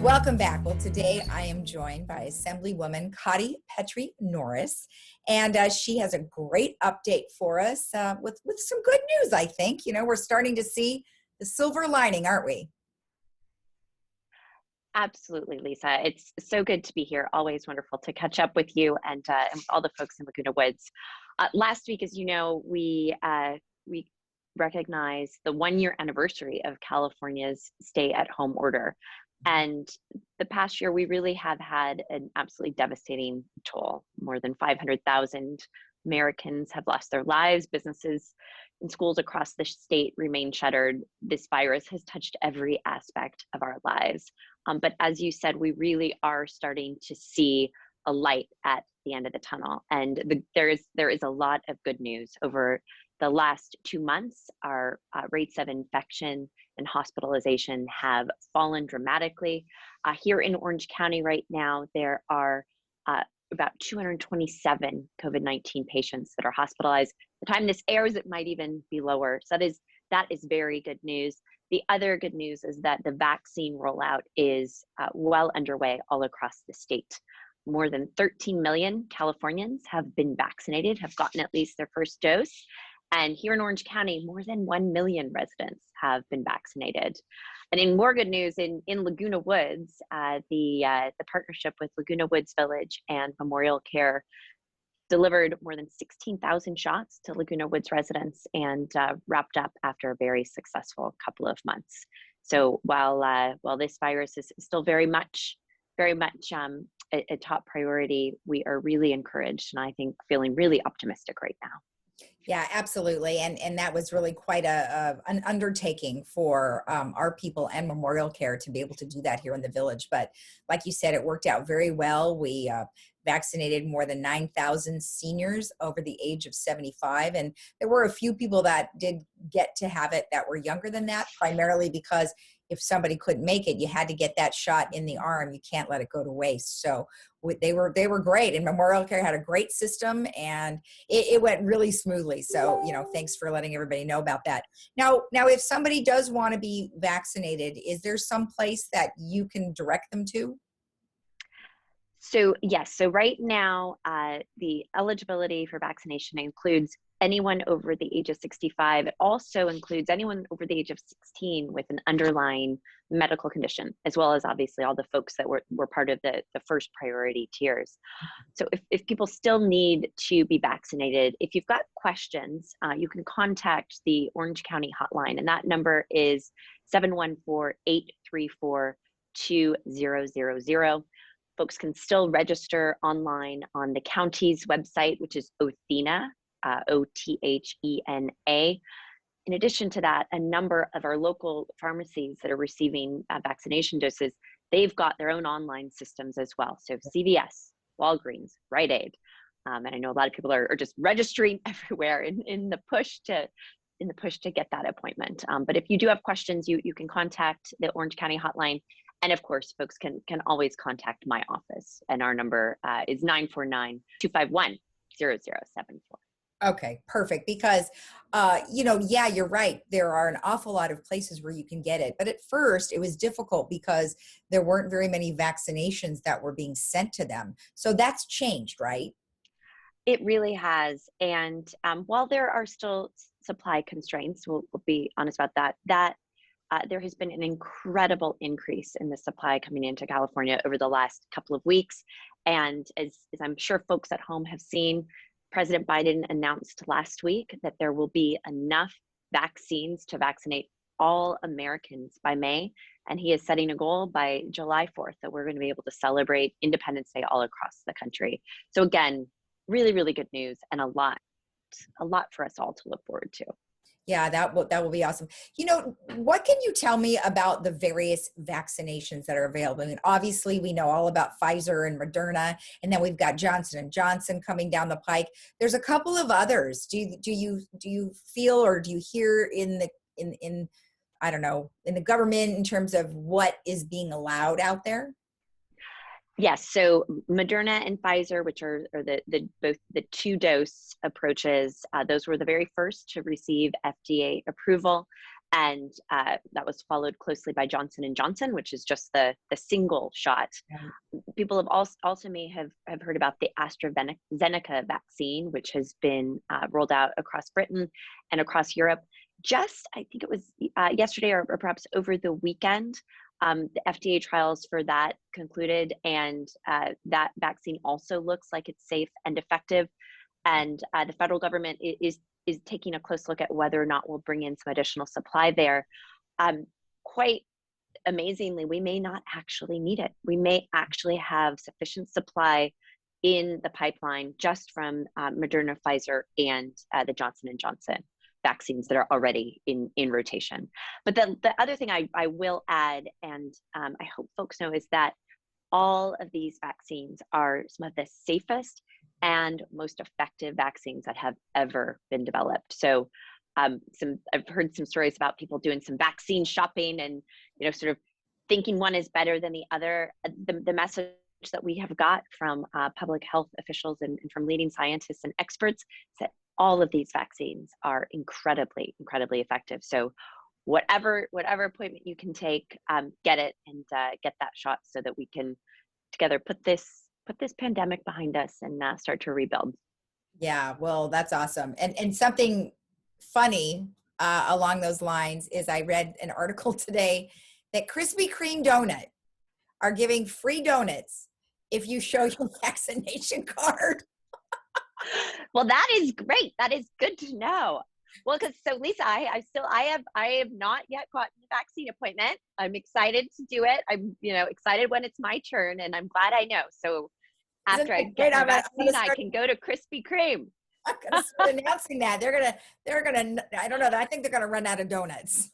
Welcome back. Well, today I am joined by Assemblywoman Cottie Petrie-Norris, and she has a great update for us with some good news, I think. You know, we're starting to see the silver lining, aren't we? Absolutely, Lisa. It's so good to be here. Always wonderful to catch up with you and with all the folks in Laguna Woods. Last week, as you know, we recognized the 1-year anniversary of California's stay-at-home order. And the past year, we really have had an absolutely devastating toll. More than 500,000 Americans have lost their lives. Businesses and schools across the state remain shuttered. This virus has touched every aspect of our lives. But as you said, we really are starting to see a light at the end of the tunnel. And there is a lot of good news. Over the last 2 months, our rates of infection and hospitalization have fallen dramatically. Here in Orange County right now, there are about 227 COVID-19 patients that are hospitalized. The time this airs, it might even be lower. So that is very good news. The other good news is that the vaccine rollout is well underway all across the state. More than 13 million Californians have been vaccinated, have gotten at least their first dose. And here in Orange County, more than 1 million residents have been vaccinated. And in more good news, in Laguna Woods, the partnership with Laguna Woods Village and Memorial Care delivered more than 16,000 shots to Laguna Woods residents and wrapped up after a very successful couple of months. So while this virus is still very much a top priority, we are really encouraged and I think feeling really optimistic right now. Yeah, absolutely. And that was really quite an undertaking for our people and Memorial Care to be able to do that here in the village. But like you said, it worked out very well. We vaccinated more than 9,000 seniors over the age of 75. And there were a few people that did get to have it that were younger than that, primarily because if somebody couldn't make it, you had to get that shot in the arm. You can't let it go to waste. So they were great, and Memorial Care had a great system, and it went really smoothly. So, you know, thanks for letting everybody know about that. Now, if somebody does want to be vaccinated, is there some place that you can direct them to? So yes, so right now, the eligibility for vaccination includes anyone over the age of 65. It also includes anyone over the age of 16 with an underlying medical condition, as well as obviously all the folks that were part of the first priority tiers. So if people still need to be vaccinated, if you've got questions, you can contact the Orange County hotline, and that number is 714-834-2000. Folks can still register online on the county's website, which is Othena, Othena. In addition to that, a number of our local pharmacies that are receiving vaccination doses, they've got their own online systems as well. So CVS, Walgreens, Rite Aid, and I know a lot of people are just registering everywhere in the push to get that appointment. But if you do have questions, you can contact the Orange County hotline. And of course, folks can always contact my office, and our number is 949-251-0074. Okay, perfect. Because, yeah, you're right. There are an awful lot of places where you can get it. But at first, it was difficult because there weren't very many vaccinations that were being sent to them. So that's changed, right? It really has. And while there are still supply constraints, we'll be honest about that, there has been an incredible increase in the supply coming into California over the last couple of weeks. And as I'm sure folks at home have seen, President Biden announced last week that there will be enough vaccines to vaccinate all Americans by May. And he is setting a goal by July 4th that we're going to be able to celebrate Independence Day all across the country. So again, really, really good news, and a lot for us all to look forward to. Yeah, that will be awesome. You know, what can you tell me about the various vaccinations that are available? I mean, obviously, we know all about Pfizer and Moderna, and then we've got Johnson and Johnson coming down the pike. There's a couple of others. Do you feel, or do you hear in I don't know, in the government in terms of what is being allowed out there? Yes, so Moderna and Pfizer, which are both the 2-dose approaches, those were the very first to receive FDA approval. And that was followed closely by Johnson and Johnson, which is just the single shot. Right. People have also may have heard about the AstraZeneca vaccine, which has been rolled out across Britain and across Europe. Just, I think it was yesterday or perhaps over the weekend, the FDA trials for that concluded, and that vaccine also looks like it's safe and effective. And the federal government is taking a close look at whether or not we'll bring in some additional supply there. Quite amazingly, we may not actually need it. We may actually have sufficient supply in the pipeline just from Moderna, Pfizer, and the Johnson and Johnson vaccines that are already in rotation. But the other thing I will add, and I hope folks know, is that all of these vaccines are some of the safest and most effective vaccines that have ever been developed. So I've heard some stories about people doing some vaccine shopping and, sort of thinking one is better than the other. The message that we have got from public health officials and from leading scientists and experts is that all of these vaccines are incredibly, incredibly effective. So whatever appointment you can take, get it and get that shot so that we can together put this pandemic behind us and start to rebuild. Yeah, well, that's awesome. And something funny along those lines is I read an article today that Krispy Kreme donut are giving free donuts if you show your vaccination card. Well, that is great. That is good to know. Well, so Lisa, I have not yet gotten a vaccine appointment. I'm excited to do it. I'm, excited when it's my turn, and I'm glad I know. So after I get my vaccine, I can go to Krispy Kreme. I'm gonna start announcing that. They're gonna, I don't know, I think they're gonna run out of donuts.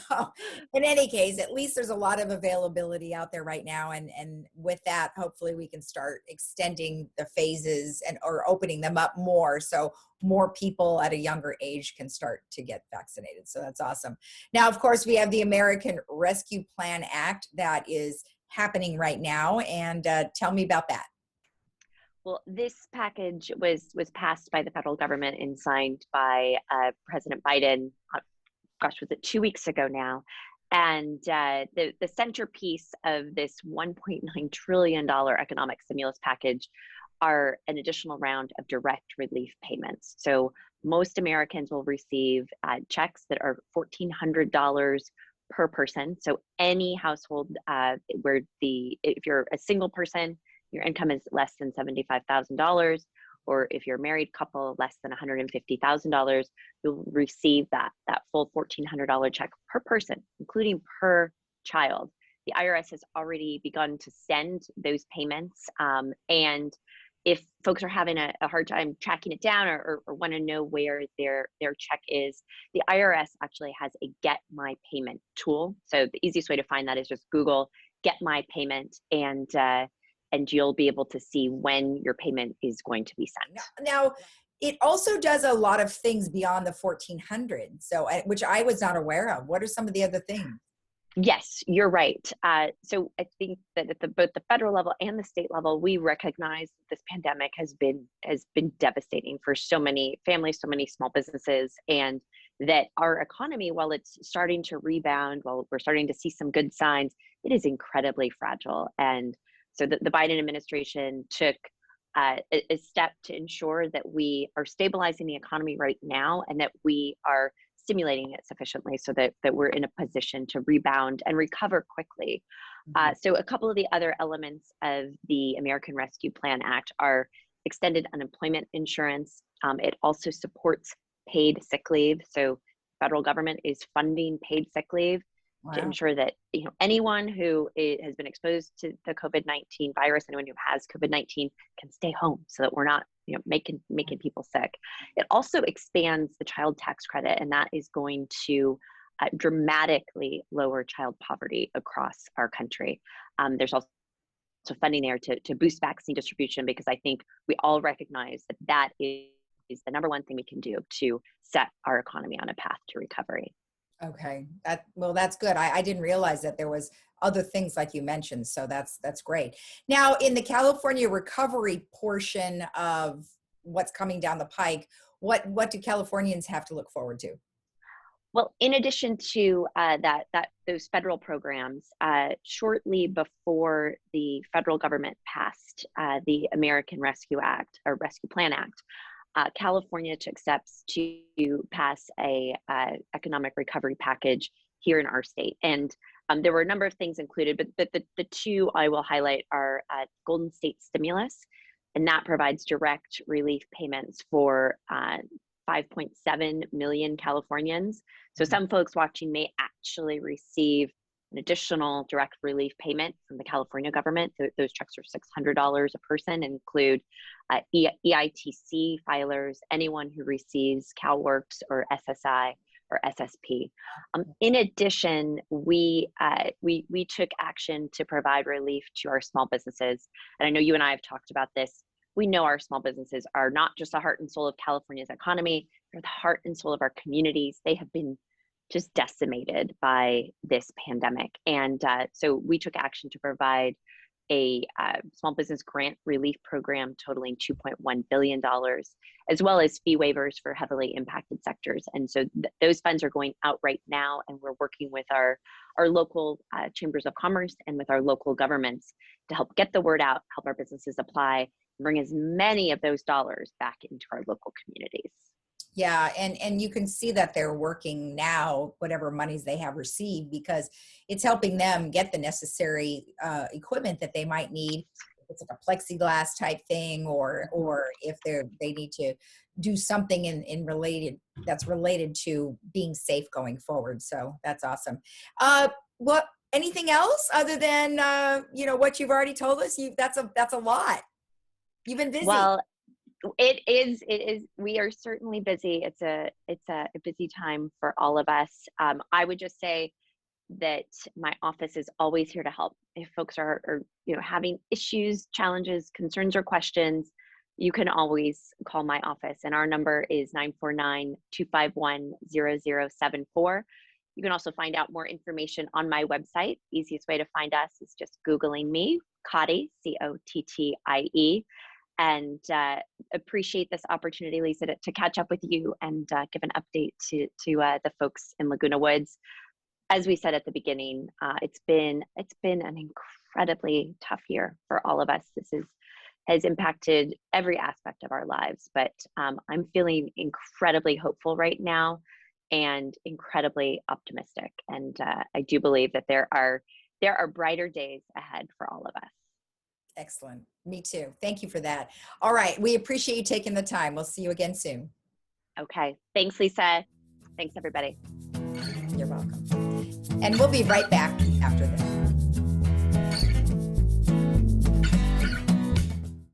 So in any case, at least there's a lot of availability out there right now. And with that, hopefully we can start extending the phases or opening them up more, so more people at a younger age can start to get vaccinated. So that's awesome. Now, of course, we have the American Rescue Plan Act that is happening right now. And tell me about that. Well, this package was passed by the federal government and signed by President Biden. Was it 2 weeks ago now? And the centerpiece of this $1.9 trillion economic stimulus package are an additional round of direct relief payments. So most Americans will receive checks that are $1,400 per person. So any household where if you're a single person, your income is less than $75,000, or if you're a married couple, less than $150,000, you'll receive that full $1,400 check per person, including per child. The IRS has already begun to send those payments. And if folks are having a hard time tracking it down or want to know where their check is, the IRS actually has a Get My Payment tool. So the easiest way to find that is just Google Get My Payment, and you'll be able to see when your payment is going to be sent. Now, it also does a lot of things beyond the 1,400, so which I was not aware of. What are some of the other things? Yes, you're right. So I think that at both the federal level and the state level, we recognize that this pandemic has been devastating for so many families, so many small businesses, and that our economy, while it's starting to rebound, while we're starting to see some good signs, it is incredibly fragile. And so the Biden administration took a step to ensure that we are stabilizing the economy right now, and that we are stimulating it sufficiently so that we're in a position to rebound and recover quickly. So a couple of the other elements of the American Rescue Plan Act are extended unemployment insurance. It also supports paid sick leave. So federal government is funding paid sick leave to ensure that anyone who has been exposed to the COVID-19 virus, anyone who has COVID-19, can stay home so that we're not making people sick. It also expands the child tax credit, and that is going to dramatically lower child poverty across our country. There's also funding there to boost vaccine distribution, because I think we all recognize that is the number one thing we can do to set our economy on a path to recovery. Okay. That's good. I didn't realize that there was other things like you mentioned. So that's great. Now, in the California recovery portion of what's coming down the pike, what do Californians have to look forward to? Well, in addition to those federal programs, shortly before the federal government passed the American Rescue Act or Rescue Plan Act, California took steps to pass a economic recovery package here in our state, and there were a number of things included, but the two I will highlight are Golden State Stimulus, and that provides direct relief payments for 5.7 million Californians. So some folks watching may actually receive an additional direct relief payment from the California government. Those checks are $600 a person, and include EITC filers, anyone who receives CalWORKs or SSI or SSP. In addition, we took action to provide relief to our small businesses. And I know you and I have talked about this. We know our small businesses are not just the heart and soul of California's economy, they're the heart and soul of our communities. They have been just decimated by this pandemic. And so we took action to provide a small business grant relief program totaling $2.1 billion, as well as fee waivers for heavily impacted sectors. And so those funds are going out right now, and we're working with our local chambers of commerce and with our local governments to help get the word out, help our businesses apply, and bring as many of those dollars back into our local communities. Yeah, and you can see that they're working now, whatever monies they have received, because it's helping them get the necessary equipment that they might need. If it's like a plexiglass type thing, or if they need to do something that's related to being safe going forward. So that's awesome. Anything else other than what you've already told us? That's a lot. You've been busy. Well, it is. We are certainly busy. It's a busy time for all of us. I would just say that my office is always here to help. If folks are having issues, challenges, concerns, or questions, you can always call my office, and our number is 949-251-0074. You can also find out more information on my website. Easiest way to find us is just Googling me, Cottie, Cottie, and appreciate this opportunity, Lisa, to catch up with you and give an update to the folks in Laguna Woods. As we said at the beginning, it's been an incredibly tough year for all of us. This has impacted every aspect of our lives, but I'm feeling incredibly hopeful right now and incredibly optimistic. And I do believe that there are brighter days ahead for all of us. Excellent. Me too. Thank you for that. All right. We appreciate you taking the time. We'll see you again soon. Okay. Thanks, Lisa. Thanks, everybody. You're welcome. And we'll be right back after this.